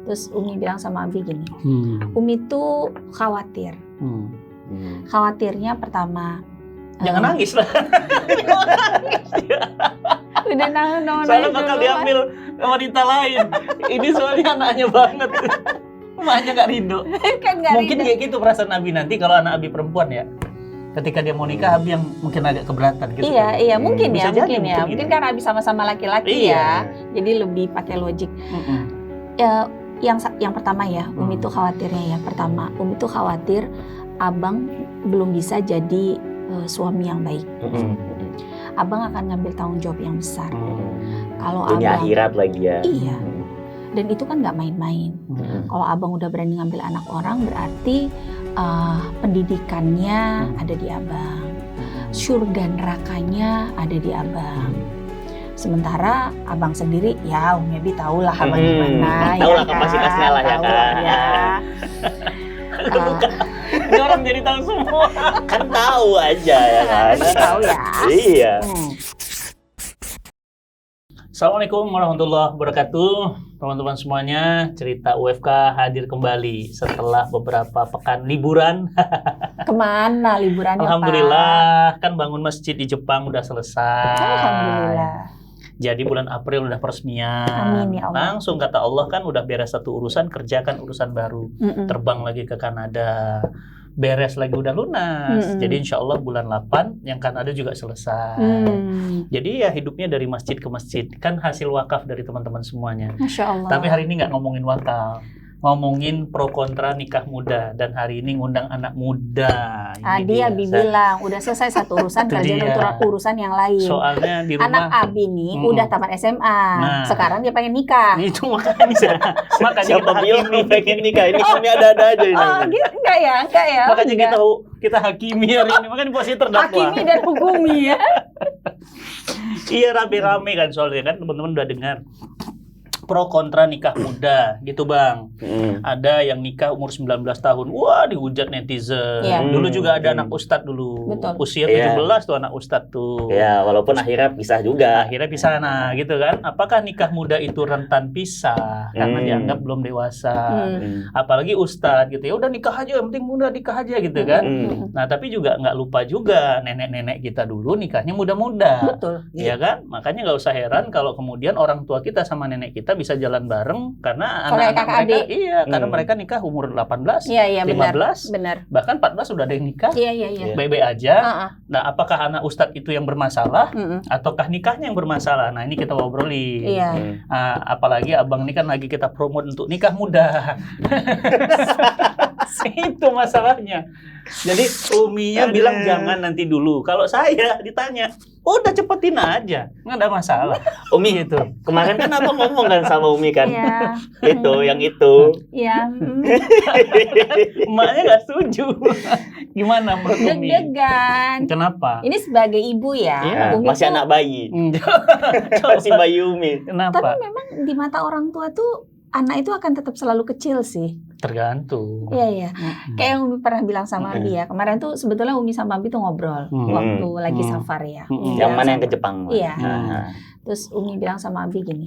Terus Umi bilang sama Abi gini, Umi tuh khawatir. Khawatirnya pertama, Jangan nangis lah. udah nangis Soalnya bakal diambil wanita lain. Ini soalnya anaknya banget. Emaknya nggak ridho. Kan nggak Mungkin ridho. kayak gitu perasaan Abi nanti kalau anak Abi perempuan ya. Ketika dia mau nikah, Abi yang mungkin agak keberatan gitu. Iya, mungkin Bisa ya, jadi, mungkin gitu. karena Abi sama-sama laki-laki Iya. ya, jadi lebih pakai logik. Ya, yang pertama ya, Umi tuh khawatirnya ya. Pertama, Umi tuh khawatir Abang belum bisa jadi suami yang baik. Abang akan ngambil tanggung jawab yang besar. Kalau Dunia Abang akhirat lagi ya. Iya. Dan itu kan nggak main-main. Kalau Abang udah berani ngambil anak orang, berarti pendidikannya ada di Abang, surga nerakanya ada di Abang. Sementara Abang sendiri, ya Umi Abi tahu lah Abang gimana. Tahu lah kan? kapasitasnya lah ya Tahu kan. ya. Ini orang jadi tahu semua. Kan tahu aja ya kan. Tahu ya. Iya. Assalamualaikum warahmatullahi wabarakatuh. Teman-teman semuanya, cerita UFK hadir kembali setelah beberapa pekan liburan. Kemana liburannya, Alhamdulillah, kan bangun masjid di Jepang udah selesai. Pak? Alhamdulillah. Jadi bulan April udah peresmian. Amin ya Allah. Langsung kata Allah kan udah beres satu urusan, kerjakan urusan baru. Terbang lagi ke Kanada. Beres lagi udah lunas. Jadi insya Allah bulan 8 yang Kanada juga selesai. Jadi ya hidupnya dari masjid ke masjid. Kan hasil wakaf dari teman-teman semuanya. Masya Allah. Tapi hari ini nggak ngomongin wakaf. Ngomongin pro kontra nikah muda. Dan hari ini ngundang anak muda. Tadi Abi bilang udah selesai satu urusan, Itu kerjaan dia. untuk urusan yang lain. Soalnya di Anak rumah Abi nih udah tamat SMA. Nah. Sekarang dia pengen nikah. itu makanya makanya Siapa kita bilang hakimi. pengen nikah? Ini kami ada-ada aja ini. Oh, gitu enggak ya? Makanya Enggak. kita hakimi hari ini. Makanya posisi terdakwa. Hakimi dan hukumi ya. Iya, rame-rame kan soalnya kan teman-teman udah dengar pro kontra nikah muda gitu Bang. Ada yang nikah umur 19 tahun. Wah, dihujat netizen. Iya. Dulu juga ada anak ustadz dulu. Betul. Usia Iya. 17 tuh anak ustadz tuh. Ya, walaupun akhirnya pisah juga. Akhirnya pisah nah gitu kan. Apakah nikah muda itu rentan pisah karena dianggap belum dewasa? Apalagi ustadz gitu ya. Udah nikah aja, yang penting muda nikah aja gitu kan. Nah, tapi juga nggak lupa juga nenek-nenek kita dulu nikahnya muda-muda. Betul. Ya kan? Makanya nggak usah heran kalau kemudian orang tua kita sama nenek kita bisa jalan bareng karena Kalau anak-anak kakak mereka adik. iya, karena mereka nikah umur 18, Iya, 15, benar. bahkan 14 sudah ada yang nikah. Iya. Baik-baik aja. Heeh. Nah, apakah anak ustadz itu yang bermasalah ataukah nikahnya yang bermasalah? Nah, ini kita obrolin. Iya. Apalagi abang ini kan lagi kita promote untuk nikah muda. Itu masalahnya. Jadi Uminya bilang jangan nanti dulu. Kalau saya ditanya, udah cepetin aja, nggak ada masalah. Umi Gitu. kemarin kan apa ngomong kan sama Umi kan? Iya. Itu, yang itu. Iya. Emaknya nggak setuju. Gimana menurut Umi? Deg-degan. Kenapa? Ini sebagai ibu ya. Iya, Umi Masih tuh- anak bayi. Masih bayi Umi. Kenapa? Tapi memang di mata orang tua tuh anak itu akan tetap selalu kecil sih. Tergantung. Iya. Kayak yang Umi pernah bilang sama Abi ya. Kemarin tuh sebetulnya Umi sama Abi tuh ngobrol waktu lagi safar ya. Umi Yang bilang mana yang sama- ke Jepang? Iya. Nah. Terus Umi bilang sama Abi gini,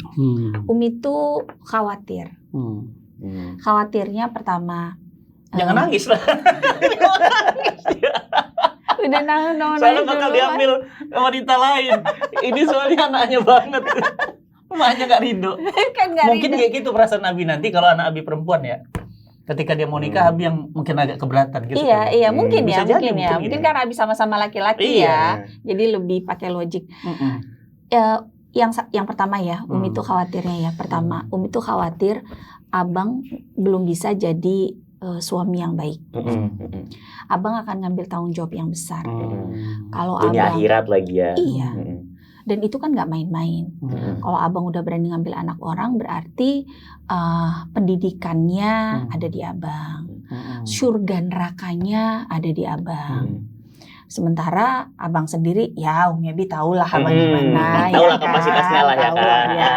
Umi tuh khawatir. Khawatirnya pertama, Jangan nangis lah. udah nangis Soalnya bakal diambil wanita lain. Ini soalnya anaknya banget. Emaknya nggak ridho. Kan nggak Mungkin ridho. kayak gitu perasaan Abi nanti kalau anak Abi perempuan ya. Ketika dia mau nikah, Abi yang mungkin agak keberatan gitu. Iya, mungkin Bisa ya, jadi, mungkin karena Abi sama-sama laki-laki Iya. ya, jadi lebih pakai logik. Ya, yang pertama ya, Umi tuh khawatirnya ya. Pertama, Umi tuh khawatir Abang belum bisa jadi suami yang baik. Abang akan ngambil tanggung jawab yang besar. Kalau Dunia Abang, akhirat lagi ya. iya. Dan itu kan nggak main-main. Kalau Abang udah berani ngambil anak orang, berarti pendidikannya ada di Abang, surga nerakanya ada di Abang. Sementara Abang sendiri, ya Umi Abi tahu lah Abang gimana. Tahu ya lah kapasitasnya lah ya Tahu kan. ya.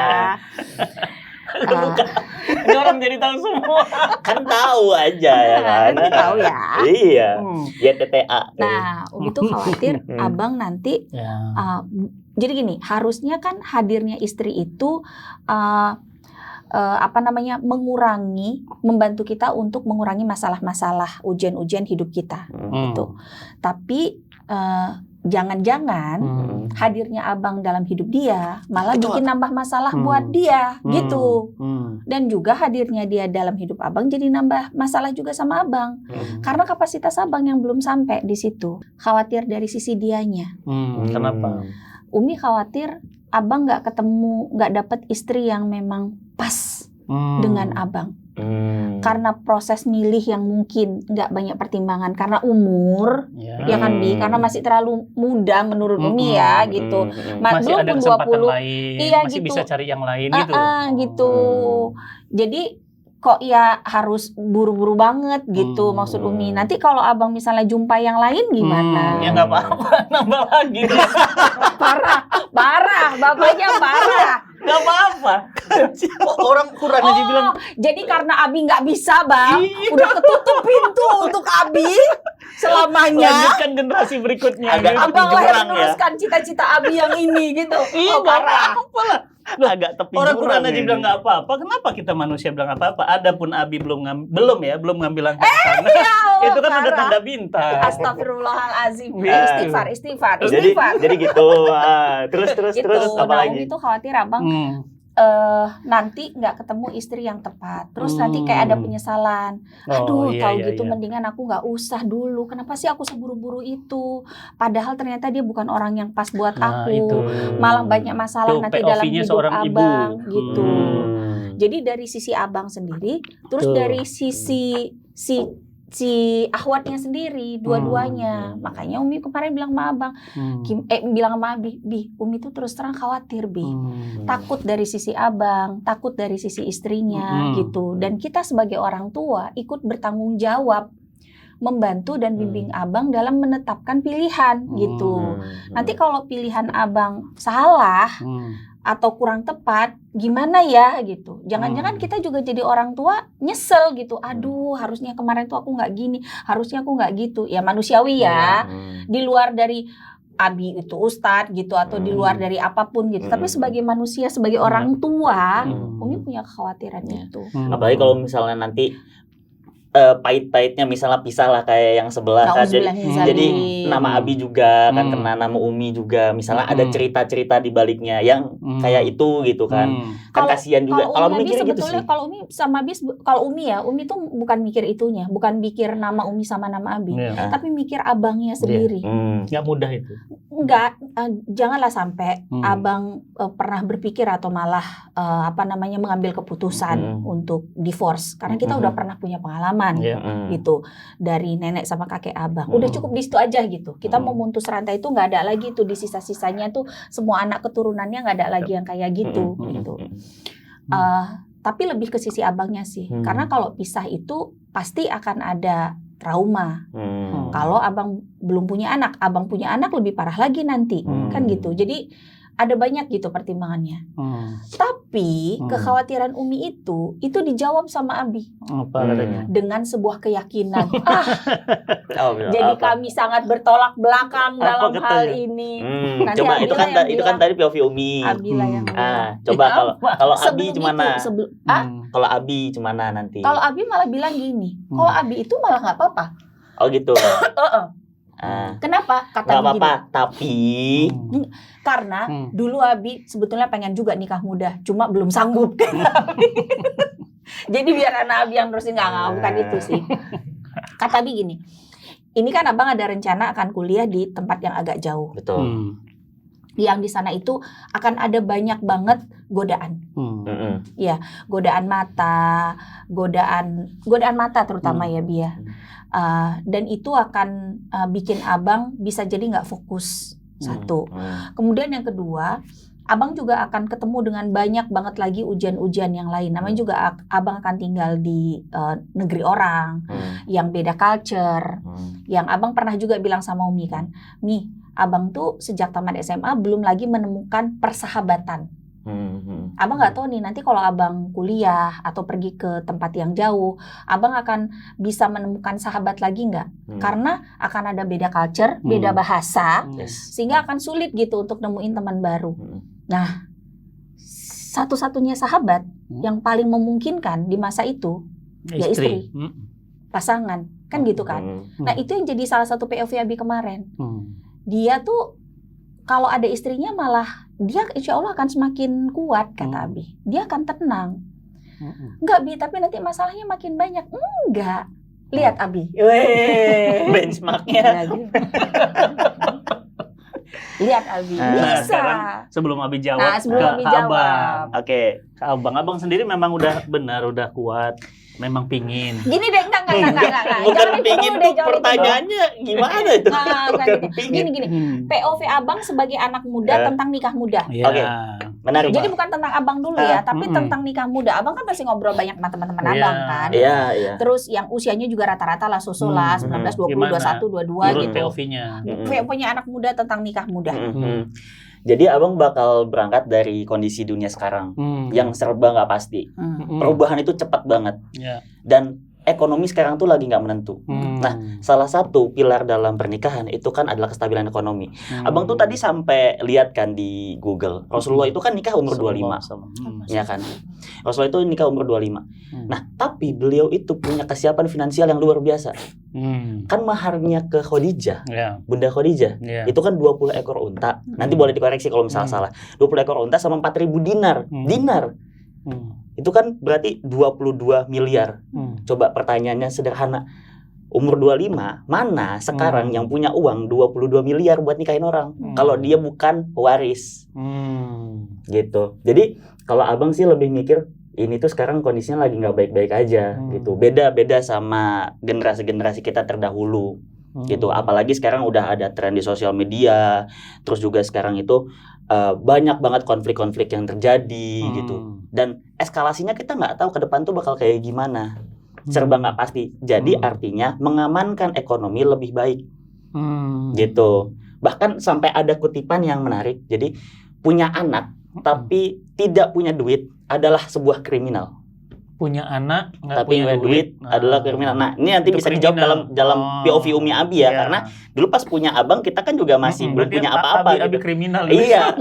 Ini orang jadi tahu semua. Kan tahu aja ya kan. Kan tahu ya. Iya. Ya TTA. Nah, Umi tuh khawatir Abang nanti jadi gini, harusnya kan hadirnya istri itu membantu kita untuk mengurangi masalah-masalah ujian-ujian hidup kita gitu. Tapi jangan-jangan hadirnya abang dalam hidup dia malah bikin nambah masalah buat dia gitu. Dan juga hadirnya dia dalam hidup abang jadi nambah masalah juga sama abang. Karena kapasitas abang yang belum sampai di situ. Khawatir dari sisi dianya. Kenapa? Umi khawatir abang nggak dapet istri yang memang pas dengan abang. Karena proses milih yang mungkin nggak banyak pertimbangan karena umur, ya kan Bi, karena masih terlalu muda menurut Umi ya gitu. Masih ada Belum pun kesempatan 20, lain, iya, masih gitu. bisa cari yang lain gitu. Gitu. Jadi kok ya harus buru-buru banget gitu maksud Umi. Nanti kalau abang misalnya jumpa yang lain gimana? Ya nggak apa-apa, nambah lagi. Parah, bapaknya parah. Nggak apa-apa. Orang Quran aja bilang. Jadi karena Abi nggak bisa bang, udah ketutup pintu untuk Abi selamanya. Lanjutkan generasi berikutnya. Abang lahir meneruskan cita-cita Abi yang ini gitu. Parah. Agak tepi Orang Quran jurang aja ini. bilang nggak apa-apa. Kenapa kita manusia bilang apa-apa? Adapun Abi belum ngambil langkah ke sana. Itu kan udah tanda bintang. Astagfirullahalazim. Istighfar. Jadi gitu. Terus Gitu. apa Nah, lagi? Umi tuh khawatir abang nanti nggak ketemu istri yang tepat. Terus nanti kayak ada penyesalan. Aduh, tahu gitu mendingan aku nggak usah dulu. Kenapa sih aku seburu-buru itu? Padahal ternyata dia bukan orang yang pas buat aku. Itu. Malah banyak masalah Tuh, nanti dalam POV-nya hidup seorang abang ibu. gitu. Jadi dari sisi abang sendiri, terus dari sisi si ahwatnya sendiri, dua-duanya. Makanya Umi kemarin bilang sama abang, bilang sama Abi, Bi, Umi tuh terus terang khawatir, Bi. Takut dari sisi abang, takut dari sisi istrinya gitu. Dan kita sebagai orang tua ikut bertanggung jawab membantu dan bimbing abang dalam menetapkan pilihan gitu. Nanti kalau pilihan abang salah atau kurang tepat, gimana ya gitu. Jangan-jangan kita juga jadi orang tua nyesel gitu. Aduh, harusnya kemarin tuh aku nggak gini, harusnya aku nggak gitu. Ya manusiawi ya. Di luar dari Abi itu ustadz gitu atau di luar dari apapun gitu. Tapi sebagai manusia, sebagai orang tua, Umi punya kekhawatiran itu. Apalagi kalau misalnya nanti pahit-pahitnya misalnya pisah lah kayak yang sebelah kan. Jadi nama Abi juga kan kena, nama Umi juga. Misalnya ada cerita-cerita di baliknya yang kayak itu gitu kan. Kan kasihan juga. Kalau Umi mikir gitu sebetulnya sih. kalau Umi sama Abi, kalau Umi ya, Umi tuh bukan mikir itunya, bukan mikir nama Umi sama nama Abi, tapi mikir abangnya sendiri. Nggak mudah itu. Enggak, janganlah sampai abang pernah berpikir atau malah mengambil keputusan untuk divorce, karena kita udah pernah punya pengalaman gitu dari nenek sama kakek abang. Udah cukup di situ aja gitu. Kita mau memutus rantai itu nggak ada lagi tuh di sisa-sisanya tuh semua anak keturunannya nggak ada lagi yang kayak gitu gitu. Tapi lebih ke sisi abangnya sih, karena kalau pisah itu pasti akan ada trauma. Kalau abang belum punya anak, abang punya anak lebih parah lagi nanti, kan gitu. Jadi ada banyak gitu pertimbangannya. Tapi kekhawatiran Umi itu dijawab sama Abi. Apa katanya? Dengan sebuah keyakinan. Jadi Apa? kami sangat bertolak belakang dalam katanya? hal ini. Nanti Coba Abi itu kan lah yang itu kan bilang. tadi POV Umi. Abi lah yang bilang. Coba kalau Abi Sebelum gimana? itu, Kalau Abi gimana nanti? kalau Abi malah bilang gini, kalau Abi itu malah nggak apa-apa. Oh gitu. Kenapa? Kata Nggak Abi apa-apa, gini, tapi karena dulu Abi sebetulnya pengen juga nikah muda, cuma belum sanggup. Jadi biar anak Abi yang terusin, nggak bukan itu sih. Kata Abi gini, ini kan abang ada rencana akan kuliah di tempat yang agak jauh. betul. Yang di sana itu akan ada banyak banget godaan. Godaan mata terutama ya Bi ya. Dan itu akan bikin abang bisa jadi nggak fokus. Satu. Kemudian yang kedua, abang juga akan ketemu dengan banyak banget lagi ujian-ujian yang lain. Namanya juga abang akan tinggal di negeri orang yang beda culture. Yang abang pernah juga bilang sama Umi kan, Mi, abang tuh sejak tamat SMA belum lagi menemukan persahabatan. Abang nggak tahu nih nanti kalau abang kuliah atau pergi ke tempat yang jauh, abang akan bisa menemukan sahabat lagi nggak? Karena akan ada beda culture, beda bahasa, sehingga akan sulit gitu untuk nemuin teman baru. Nah, satu-satunya sahabat yang paling memungkinkan di masa itu ya istri, pasangan, kan gitu kan. Nah itu yang jadi salah satu POV Abi kemarin. Dia tuh kalau ada istrinya malah dia insya Allah akan semakin kuat kata Abi. Dia akan tenang. Enggak Bi, tapi nanti masalahnya makin banyak. Enggak. Lihat Abi. Benchmarknya. Lihat Abi. Bisa. Sekarang sebelum Abi jawab, sebelum Abi jawab. Oke. Ke Abang sendiri memang udah benar, udah kuat. Memang pingin. Gini deh, enggak. Bukan pingin tuh pertanyaannya gimana itu? Gini. POV Abang sebagai anak muda tentang nikah muda. Oke. Menarik. Jadi bukan tentang Abang dulu ya, tapi tentang nikah muda. Abang kan pasti ngobrol banyak sama teman-teman Abang kan. Iya. Terus yang usianya juga rata-rata lah susul lah 19, 20, 21, 22 gitu. POV-nya. POV-nya anak muda tentang nikah muda. Jadi Abang bakal berangkat dari kondisi dunia sekarang yang serba nggak pasti. Perubahan itu cepat banget. Dan ekonomi sekarang tuh lagi nggak menentu. Nah, salah satu pilar dalam pernikahan itu kan adalah kestabilan ekonomi. Abang tuh tadi sampai lihat kan di Google, Rasulullah itu kan nikah umur 25. Ya kan? Rasulullah itu nikah umur 25. Nah, tapi beliau itu punya kesiapan finansial yang luar biasa. Kan maharnya ke Khadijah, Bunda Khadijah, itu kan 20 ekor unta. Nanti boleh dikoreksi kalau misalnya salah. 20 ekor unta sama 4.000 dinar. Itu kan berarti 22 miliar. Coba pertanyaannya sederhana. Umur 25, mana sekarang yang punya uang 22 miliar buat nikahin orang? Kalau dia bukan waris. Gitu. Jadi kalau Abang sih lebih mikir, ini tuh sekarang kondisinya lagi nggak baik-baik aja gitu. Beda sama generasi-generasi kita terdahulu. Gitu. Apalagi sekarang udah ada tren di sosial media. Terus juga sekarang itu banyak banget konflik-konflik yang terjadi gitu. Dan eskalasinya kita nggak tahu ke depan tuh bakal kayak gimana. Serba nggak pasti. Jadi artinya mengamankan ekonomi lebih baik. Gitu. Bahkan sampai ada kutipan yang menarik. Jadi punya anak tapi tidak punya duit adalah sebuah kriminal. Punya anak nggak tapi punya duit adalah kriminal. Nah, ini nanti bisa dijawab dalam POV Umi Abi ya, karena dulu pas punya Abang kita kan juga masih belum punya apa-apa. Abi kriminal. Iya,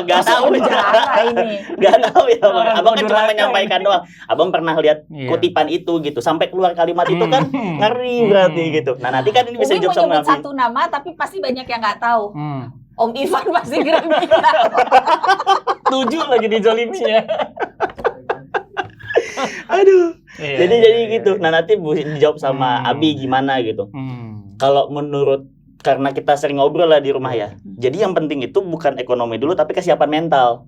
nggak tahu ini. Nggak tahu ya, Abang kan cuma menyampaikan doang. Abang pernah lihat kutipan itu gitu, sampai keluar kalimat itu kan ngeri berarti gitu. Nah nanti kan ini bisa dijawab sama Abi. Satu nama tapi pasti banyak yang nggak tahu. Om Ivan pasti kriminal. 7 lagi dijoliminya. Aduh. Jadi gitu. Nah nanti dijawab sama Abi gimana gitu. Kalau menurut, karena kita sering ngobrol lah di rumah ya. Jadi yang penting itu bukan ekonomi dulu tapi kesiapan mental.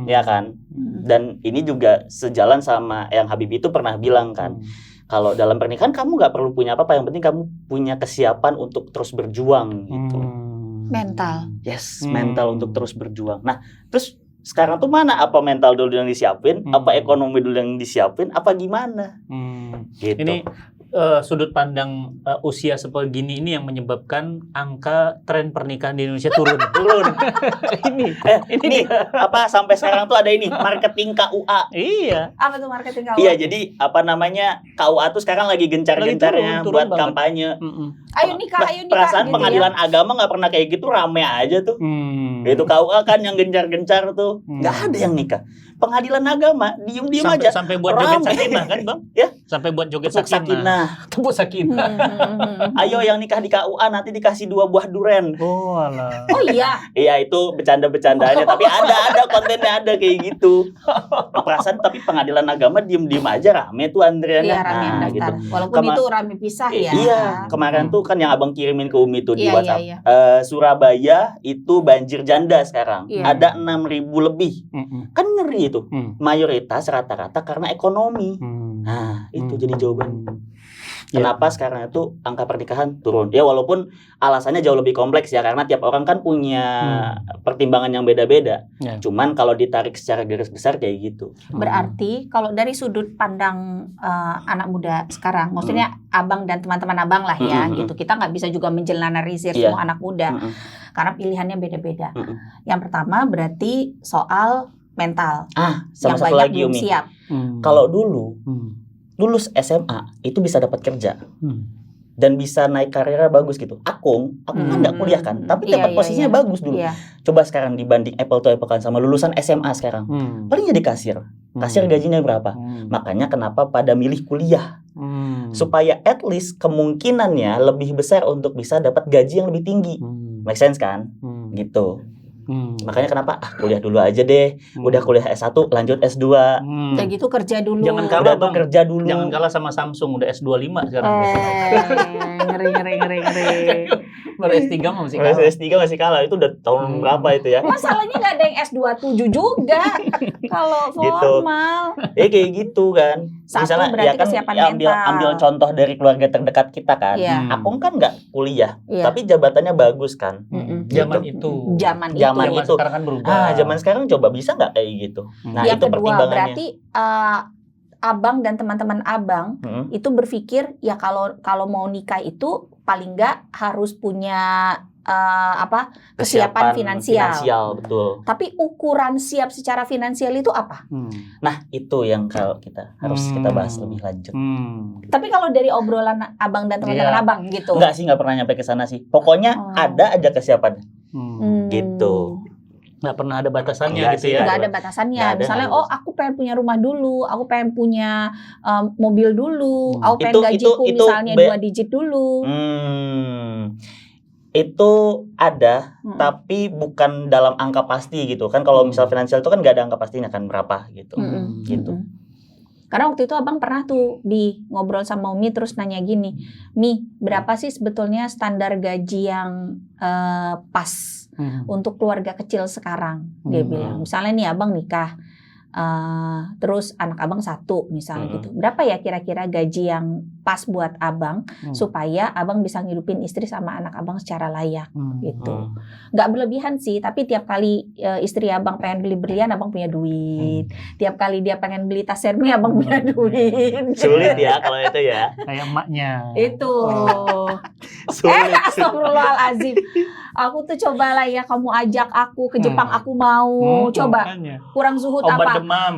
Ya kan? Dan ini juga sejalan sama yang Habib itu pernah bilang kan. Kalau dalam pernikahan kamu nggak perlu punya apa-apa, yang penting kamu punya kesiapan untuk terus berjuang gitu. Mental. Yes, mental untuk terus berjuang. Nah, terus sekarang tuh mana, apa mental dulu yang disiapin, apa ekonomi dulu yang disiapin, apa gimana? Gitu. Ini sudut pandang usia sebegini ini yang menyebabkan angka tren pernikahan di Indonesia turun. ini apa sampai sekarang tuh ada ini marketing KUA. Iya. Apa tuh marketing KUA? Iya, jadi apa namanya, KUA tuh sekarang lagi gencar-gencarnya buat kampanye. Ayo nikah. Perasaan gitu pengadilan agama nggak pernah kayak gitu, rame aja tuh. Itu KUA kan yang gencar-gencar tuh, nggak ada yang nikah. Pengadilan agama diem aja. Sampai buat joget sakinah kan Bang? Ya. Sampai buat joget sakinah. Tepuk sakinah. Ayo yang nikah di KUA nanti dikasih 2 buah duren. Oh alah. Oh iya. Iya itu bercanda-bercandanya, tapi ada kontennya ada kayak gitu. Perasaan tapi pengadilan agama diem aja rame tuh Andriana. Iya rame yang daftar. Gitu. Walaupun itu rame pisah ya. Iya. Kemarin tuh kan yang Abang kirimin ke Umi tuh di WhatsApp. Iya. Surabaya itu banjir janda sekarang. Iya. Ada 6.000 lebih. Kan ngeri itu. Mayoritas rata-rata karena ekonomi. Nah itu jadi jawaban. Kenapa sekarang itu angka pernikahan turun? Ya walaupun alasannya jauh lebih kompleks ya, karena tiap orang kan punya pertimbangan yang beda-beda. Cuman kalau ditarik secara garis besar kayak gitu. Berarti kalau dari sudut pandang anak muda sekarang, maksudnya Abang dan teman-teman Abang lah ya, gitu. Kita nggak bisa juga mengeneralisir semua anak muda, karena pilihannya beda-beda. Yang pertama berarti soal mental. Sama yang satu banyak lagi belum Umi. Siap. Kalau dulu lulus SMA itu bisa dapat kerja. dan bisa naik karirnya bagus gitu. Akung kan nggak kuliah kan, tapi dapat posisinya bagus dulu. Coba sekarang dibanding apple to apple kan sama lulusan SMA sekarang, paling jadi kasir. Kasir gajinya berapa? Makanya kenapa pada milih kuliah, supaya at least kemungkinannya lebih besar untuk bisa dapat gaji yang lebih tinggi. Make sense kan? Gitu. Makanya kenapa kuliah dulu aja deh. Udah kuliah S1 lanjut S2. Udah gitu kerja dulu. Jangan kalah Bang, kerja dulu. Jangan kalah sama Samsung udah S25 sekarang. Ngeri. Baru S3 masih kalah. S3 masih kalah. Itu udah tahun berapa itu ya? Masalahnya nggak ada yang S27 juga. Kalau formal. Kayak gitu kan. Satu misalnya berarti ya kan kesiapan ambil contoh dari keluarga terdekat kita kan. Akung kan nggak kuliah, tapi jabatannya bagus kan. Zaman itu. Zaman itu sekarang kan berubah. Zaman sekarang coba bisa nggak kayak gitu. Nah, yang itu kedua pertimbangannya. berarti abang dan teman-teman abang itu berpikir ya kalau mau nikah itu paling nggak harus punya kesiapan finansial. Betul. Tapi ukuran siap secara finansial itu apa? Nah, itu yang kalau kita harus kita bahas lebih lanjut. Tapi kalau dari obrolan abang dan teman-teman abang gitu. Enggak sih, nggak pernah nyampe ke sana sih. Pokoknya ada aja kesiapan. Gitu. Nggak pernah ada batasannya Nggak gitu sih, ya? Nggak ada batasannya. Misalnya, aku pengen punya rumah dulu, aku pengen punya mobil dulu, aku pengen gajiku misalnya 2 digit dulu. Itu ada, tapi bukan dalam angka pasti gitu kan. Kalau misal finansial itu kan nggak ada angka pastinya kan berapa gitu. Gitu. Karena waktu itu abang pernah tuh ngobrol sama Umi terus nanya gini, Mi, berapa sih sebetulnya standar gaji yang pas untuk keluarga kecil sekarang? Dia bilang, misalnya nih abang nikah, terus anak abang 1 misalnya gitu. Berapa ya kira-kira gaji yang pas buat abang supaya abang bisa ngidupin istri sama anak abang secara layak gitu. Nggak berlebihan sih, tapi tiap kali istri abang pengen beli berlian, abang punya duit. Tiap kali dia pengen beli tas Hermes, abang punya duit. Sulit ya kalau itu ya. Kayak emaknya. Itu. Sulit. Astagfirullahaladzim. Aku tuh cobalah ya kamu ajak aku ke Jepang, aku mau. Coba. Makanya. Kurang zuhud Obat apa? demam,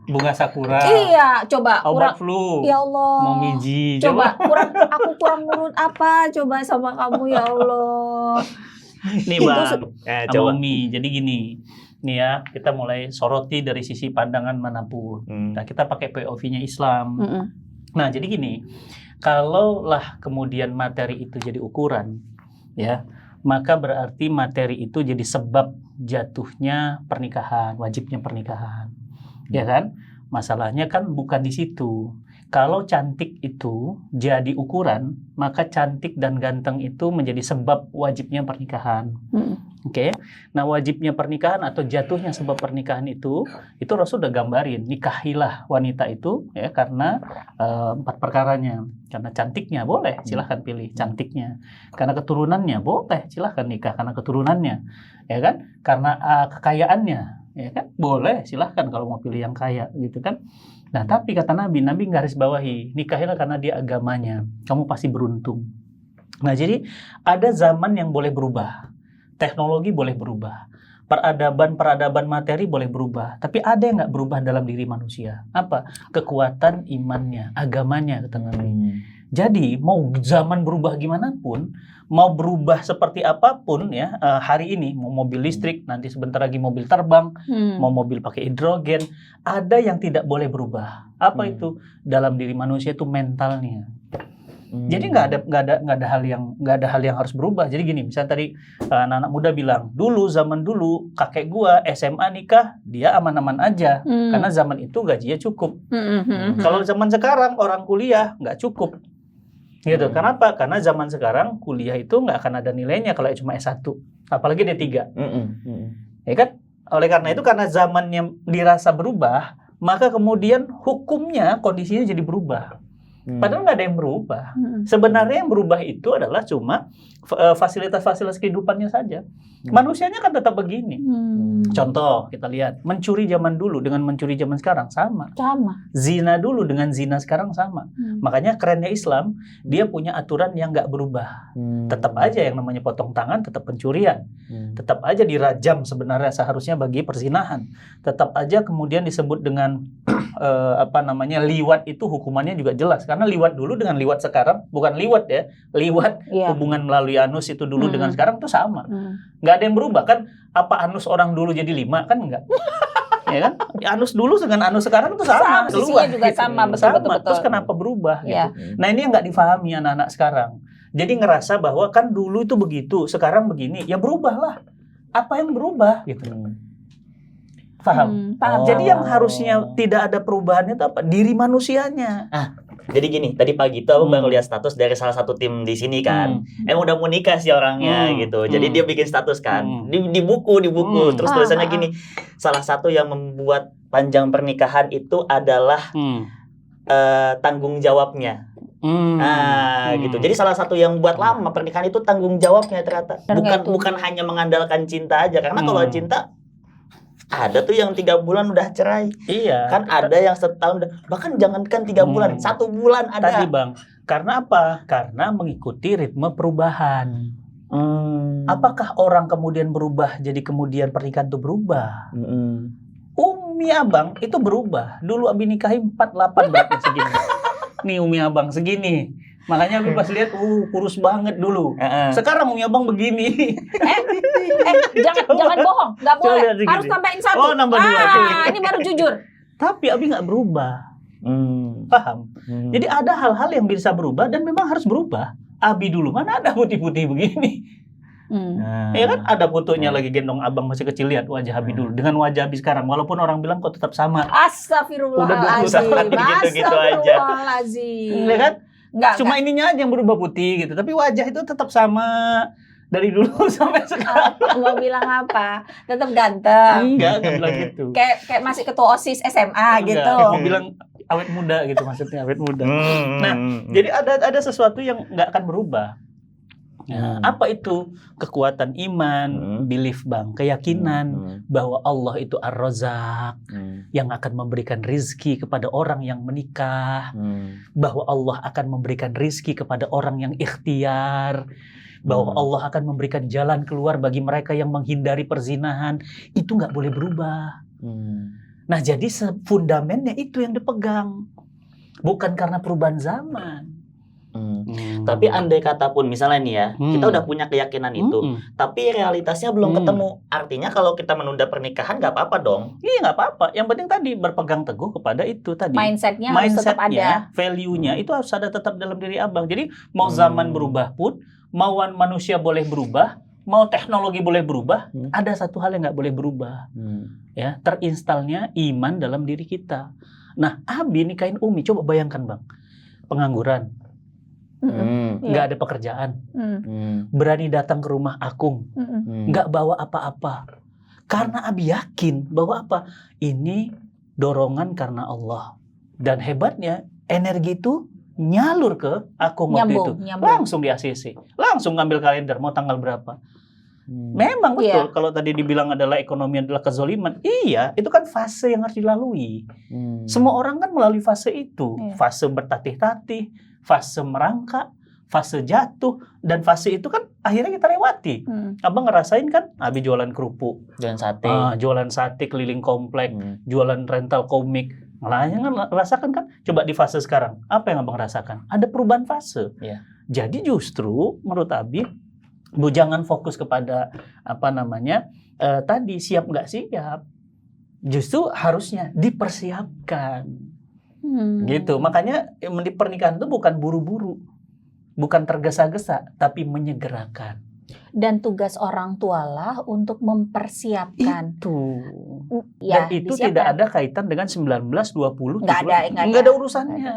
bunga sakura. Iya, coba. Obat flu. Ya Allah. Momiji. Coba aku kurang nurut apa? Coba sama kamu ya Allah. Nih Bang, sama Umi. Jadi gini. Nih ya, kita mulai soroti dari sisi pandangan manapun. Nah, kita pakai POV-nya Islam. Nah, jadi gini. Kalaulah kemudian materi itu jadi ukuran, ya, maka berarti materi itu jadi sebab jatuhnya pernikahan, wajibnya pernikahan. Ya kan? Masalahnya kan bukan di situ. Kalau cantik itu jadi ukuran, maka cantik dan ganteng itu menjadi sebab wajibnya pernikahan. Oke. Nah, wajibnya pernikahan atau jatuhnya sebab pernikahan itu Rasul udah gambarin, nikahilah wanita itu ya karena 4 perkaranya. Karena cantiknya boleh, silahkan pilih cantiknya. Karena keturunannya boleh, silahkan nikah karena keturunannya. Ya kan? Karena kekayaannya, ya kan? Boleh, silahkan kalau mau pilih yang kaya gitu kan. Nah, tapi kata Nabi garis bawahi, nikahilah karena dia agamanya. Kamu pasti beruntung. Nah, jadi ada zaman yang boleh berubah. Teknologi boleh berubah. Peradaban materi boleh berubah. Tapi ada yang nggak berubah dalam diri manusia. Apa? Kekuatan imannya, agamanya, kata Nabi. Jadi, mau zaman berubah gimana pun, mau berubah seperti apapun ya, hari ini mau mobil listrik, nanti sebentar lagi mobil terbang, mau mobil pakai hidrogen, ada yang tidak boleh berubah. Apa itu? Dalam diri manusia itu mentalnya. Jadi nggak ada hal yang harus berubah. Jadi gini, misalnya tadi anak-anak muda bilang, zaman dulu kakek gua SMA nikah, dia aman-aman aja, karena zaman itu gajinya cukup. Kalau zaman sekarang orang kuliah nggak cukup. Gitu. Kenapa? Karena zaman sekarang kuliah itu nggak akan ada nilainya kalau cuma S1, apalagi D3. Ya kan? Oleh karena itu, karena zamannya dirasa berubah, maka kemudian hukumnya, kondisinya jadi berubah. Padahal nggak ada yang berubah. Sebenarnya yang berubah itu adalah cuma fasilitas-fasilitas kehidupannya saja. Manusianya kan tetap begini. Contoh, kita lihat, mencuri zaman dulu dengan mencuri zaman sekarang sama. Zina dulu dengan zina sekarang sama. Makanya kerennya Islam, dia punya aturan yang nggak berubah. Tetap aja yang namanya potong tangan, tetap pencurian. Tetap aja dirajam sebenarnya seharusnya bagi perzinahan. Tetap aja kemudian disebut dengan liwat itu hukumannya juga jelas kan. Karena liwat dulu dengan liwat sekarang, bukan liwat ya, liwat Iya. hubungan melalui anus itu dulu dengan sekarang tuh sama. Hmm. Nggak ada yang berubah kan? Apa anus orang dulu jadi 5 kan enggak? Ya kan? Anus dulu dengan anus sekarang itu sama. Sama, sisinya juga sama, betul. Terus kenapa berubah Iya. gitu? Nah ini yang nggak difahami anak-anak sekarang. Jadi ngerasa bahwa kan dulu itu begitu, sekarang begini, ya berubahlah. Apa yang berubah gitu? Paham? Paham. Jadi yang harusnya tidak ada perubahan itu apa? Diri manusianya. Jadi gini, tadi pagi tuh aku baru lihat status dari salah satu tim di sini kan. Udah mau nikah sih orangnya gitu. Jadi dia bikin status kan. Di buku. Terus tulisannya gini, salah satu yang membuat panjang pernikahan itu adalah tanggung jawabnya. Gitu. Jadi salah satu yang buat lama pernikahan itu tanggung jawabnya ternyata. Bukan hanya mengandalkan cinta aja. Karena kalau cinta ada tuh yang 3 bulan udah cerai. Iya. Kan ada yang setahun, bahkan jangankan 3 bulan, 1 bulan ada. Tadi Bang, karena apa? Karena mengikuti ritme perubahan. Apakah orang kemudian berubah jadi kemudian pernikahan itu berubah? Umi Abang itu berubah. Dulu Abi nikahi 48 beratnya segini. Nih Umi Abang segini. Makanya Abi pas lihat kurus banget dulu. Sekarang Umi Abang begini. Jangan bohong, nggak Coba boleh. lihat segini. Harus tambahin 1. Oh, nambah 2. Ini baru jujur. Tapi Abi nggak berubah. Paham? Jadi ada hal-hal yang bisa berubah dan memang harus berubah. Abi dulu mana ada putih-putih begini. Ya kan ada fotonya lagi gendong Abang masih kecil, lihat wajah Abi dulu dengan wajah Abi sekarang, walaupun orang bilang kok tetap sama. Astagfirullahaladzim. Udah gitu-gitu aja. Astagfirullahaladzim. Ya kan? Enggak, Cuma ininya aja yang berubah putih gitu, tapi wajah itu tetap sama dari dulu sampai sekarang. mau bilang apa? Tetap ganteng. Enggak bilang gitu. Kayak masih ketua OSIS SMA Enggak, gitu. mau bilang awet muda gitu maksudnya, awet muda. Nah, jadi ada sesuatu yang nggak akan berubah. Nah, apa itu? Kekuatan iman, belief Bang, keyakinan bahwa Allah itu Ar-Razzaq yang akan memberikan rizki kepada orang yang menikah, bahwa Allah akan memberikan rizki kepada orang yang ikhtiar, bahwa Allah akan memberikan jalan keluar bagi mereka yang menghindari perzinahan. Itu nggak boleh berubah. Nah, jadi fundamennya itu yang dipegang, bukan karena perubahan zaman. Tapi andai kata pun misalnya nih ya, kita udah punya keyakinan itu, tapi realitasnya belum ketemu. Artinya kalau kita menunda pernikahan nggak apa-apa dong? Iya nggak apa-apa. Yang penting tadi berpegang teguh kepada itu tadi. Mindsetnya harus tetap ada. Value-nya itu harus ada tetap dalam diri Abang. Jadi mau zaman berubah pun, mau manusia boleh berubah, mau teknologi boleh berubah, ada satu hal yang nggak boleh berubah. Ya, terinstalnya iman dalam diri kita. Nah, Abi nikahin Umi, coba bayangkan Bang, pengangguran. Nggak ada pekerjaan, berani datang ke rumah Akung, nggak bawa apa-apa, karena Abi yakin bahwa apa? Ini dorongan karena Allah, dan hebatnya energi itu nyalur ke Akung waktu itu, langsung di ACC, langsung ngambil kalender mau tanggal berapa. Memang betul kalau tadi dibilang adalah ekonomi adalah kezoliman, iya itu kan fase yang harus dilalui. Semua orang kan melalui fase itu, fase bertatih-tatih, fase merangkak, fase jatuh, dan fase itu kan akhirnya kita lewati. Abang ngerasain kan, Abi jualan kerupuk, jualan sate keliling komplek, jualan rental komik, rasakan kan? Coba di fase sekarang, apa yang Abang rasakan? Ada perubahan fase. Jadi justru menurut Abi, jangan fokus kepada tadi siap nggak siap. Justru harusnya dipersiapkan. Gitu. Makanya di pernikahan itu bukan buru-buru, bukan tergesa-gesa, tapi menyegerakan. Dan tugas orang tua lah untuk mempersiapkan. Itu. Ya, dan itu disiapkan. tidak ada kaitan dengan 19, 20, nggak ada urusannya.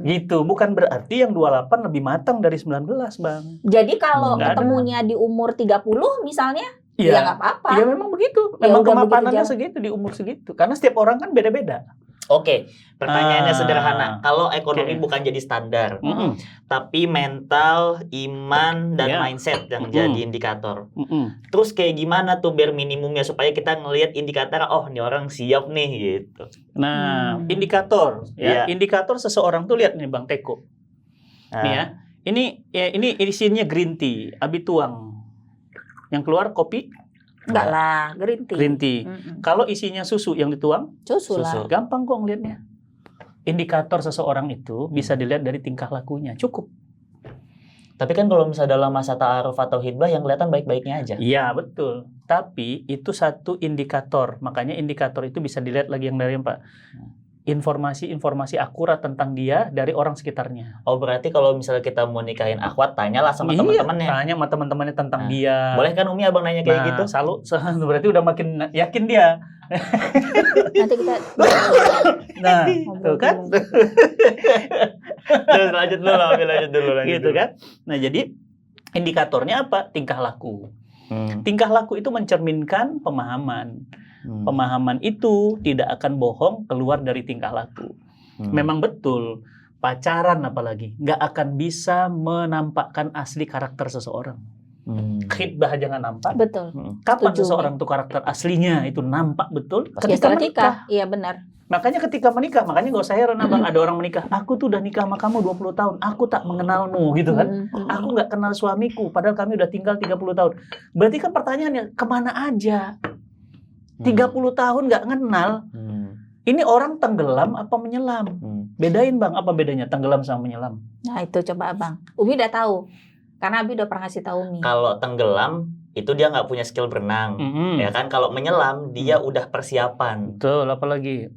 Gitu. Bukan berarti yang 28 lebih matang dari 19, Bang. Jadi kalau ketemunya di umur 30 misalnya, ya nggak apa-apa. Ya memang begitu. Memang kemapanannya segitu di umur segitu. Karena setiap orang kan beda-beda. Oke, pertanyaannya sederhana. Kalau ekonomi bukan jadi standar, tapi mental, iman, dan mindset yang jadi indikator. Terus kayak gimana tuh bare minimumnya supaya kita ngelihat indikator, oh ini orang siap nih gitu. Nah, indikator, indikator seseorang tuh lihat nih Bang Teko. Nih ya, ini isinya green tea, Abi tuang. Yang keluar kopi. Enggak lah, green tea. Kalau isinya susu yang dituang, susu lah. Gampang kok ngelihatnya. indikator seseorang itu bisa dilihat dari tingkah lakunya, cukup. Tapi kan kalau misalnya dalam masa ta'aruf atau hidbah yang kelihatan baik-baiknya aja. Iya, betul. Tapi itu satu indikator. Makanya indikator itu bisa dilihat lagi yang dari Pak. Informasi-informasi akurat tentang dia dari orang sekitarnya. Oh, berarti kalau misalnya kita mau nikahin akhwat, tanyalah sama teman-temannya. Tanya sama teman-temannya tentang dia. Boleh kan Umi abang nanya kayak gitu? Berarti udah makin yakin dia. Nanti kita Nah, tuh kan? Terus lanjut dulu. Gitu kan? Nah, jadi indikatornya apa? Tingkah laku. Tingkah laku itu mencerminkan pemahaman. Pemahaman itu tidak akan bohong keluar dari tingkah laku. Memang betul, pacaran apalagi nggak akan bisa menampakkan asli karakter seseorang. Khidbah jangan nampak. betul. Kapan Setuju. seseorang tuh karakter aslinya itu nampak betul? Ya, Ketika setelah menikah. nikah. Iya benar. Makanya ketika menikah, makanya nggak usah heran abang ada orang menikah. Aku tuh udah nikah sama kamu 20 tahun, aku tak mengenalmu gitu kan. Aku nggak kenal suamiku, padahal kami udah tinggal 30 tahun. Berarti kan pertanyaannya, kemana aja? 30 tahun nggak kenal. Ini orang tenggelam apa menyelam? Bedain bang, apa bedanya tenggelam sama menyelam? Nah itu coba abang. Umi udah tahu. Karena Abi udah pernah kasih tahu Umi. Kalau tenggelam itu dia nggak punya skill berenang, ya kan? Kalau menyelam dia udah persiapan. Betul, apalagi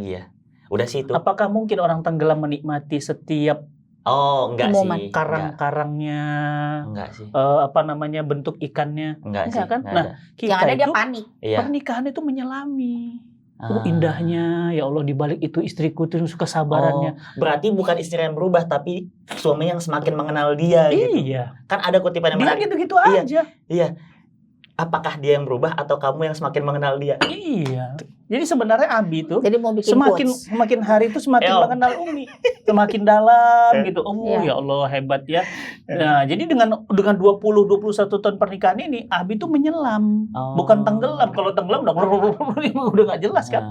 ya? Udah sih itu. apakah mungkin orang tenggelam menikmati setiap Oh, enggak Momen. sih. karang-karangnya, Enggak sih. bentuk ikannya? Enggak Enggak sih. kan? Enggak Nah, ada. kita Yang ada dia itu panik. Iya. pernikahan itu menyelami. Ah. Indahnya, ya Allah, dibalik itu istriku tuh kesabarannya. Berarti bukan istri yang berubah, tapi suami yang semakin mengenal dia gitu. Iya, Kan ada kutipan yang dia menarik. gitu-gitu Iya. aja. Iya. Apakah dia yang berubah atau kamu yang semakin mengenal dia? Iya. Jadi sebenarnya Abi tuh Jadi mau bikin quotes. semakin hari itu semakin Yo. mengenal Umi, semakin dalam gitu. Oh Iya. ya Allah hebat ya. Nah, jadi dengan 20-21 tahun pernikahan ini Abi tuh menyelam, Oh. bukan tenggelam. Kalau tenggelam udah nggak jelas kan.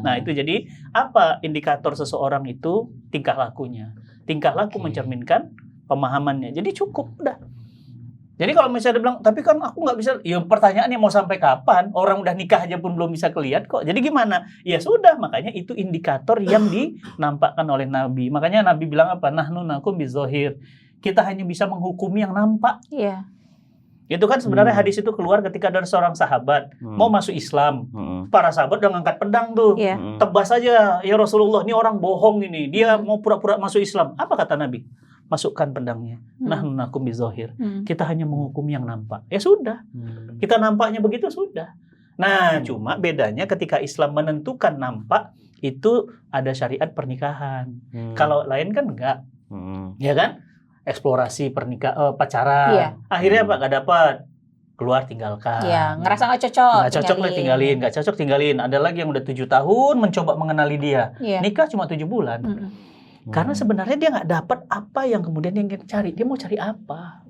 Nah, itu jadi apa indikator seseorang itu tingkah lakunya. Tingkah laku Oke. mencerminkan pemahamannya. Jadi cukup udah. Jadi kalau misalnya dia bilang, tapi kan aku nggak bisa, ya pertanyaannya mau sampai kapan? Orang udah nikah aja pun belum bisa kelihat kok. Jadi gimana? Ya sudah, makanya itu indikator yang dinampakkan oleh Nabi. Makanya Nabi bilang apa? Nahnu nakum bizohir. Kita hanya bisa menghukumi yang nampak. Iya. Itu kan sebenarnya hadis itu keluar ketika ada seorang sahabat mau masuk Islam. Para sahabat udah ngangkat pedang tuh. Iya. Tebas aja, ya Rasulullah, ini orang bohong ini. Dia mau pura-pura masuk Islam. Apa kata Nabi? Masukkan pedangnya. Nahnu nakum bizohir. Kita hanya menghukumi yang nampak. Ya sudah. Kita nampaknya begitu sudah. Nah, cuma bedanya ketika Islam menentukan nampak, itu ada syariat pernikahan. Kalau lain kan enggak. Ya kan? Eksplorasi pacaran. Iya. Akhirnya apa? Nggak dapat. Keluar tinggalkan. Iya. Ngerasa nggak cocok. Nggak cocok lah tinggalin. Nggak cocok tinggalin. Ada lagi yang udah 7 tahun mencoba mengenali dia. Iya. Nikah cuma 7 bulan. Karena sebenarnya dia nggak dapat apa yang kemudian dia ingin cari. Dia mau cari apa?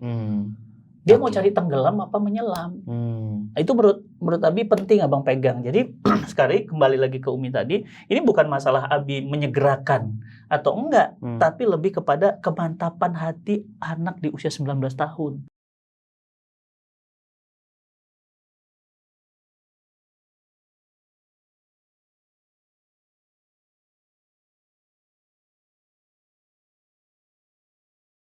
Dia mau cari tenggelam apa menyelam? Nah, itu menurut Abi penting abang pegang. Jadi sekali kembali lagi ke Umi tadi, ini bukan masalah Abi menyegerakan atau enggak, tapi lebih kepada kemantapan hati anak di usia 19 tahun.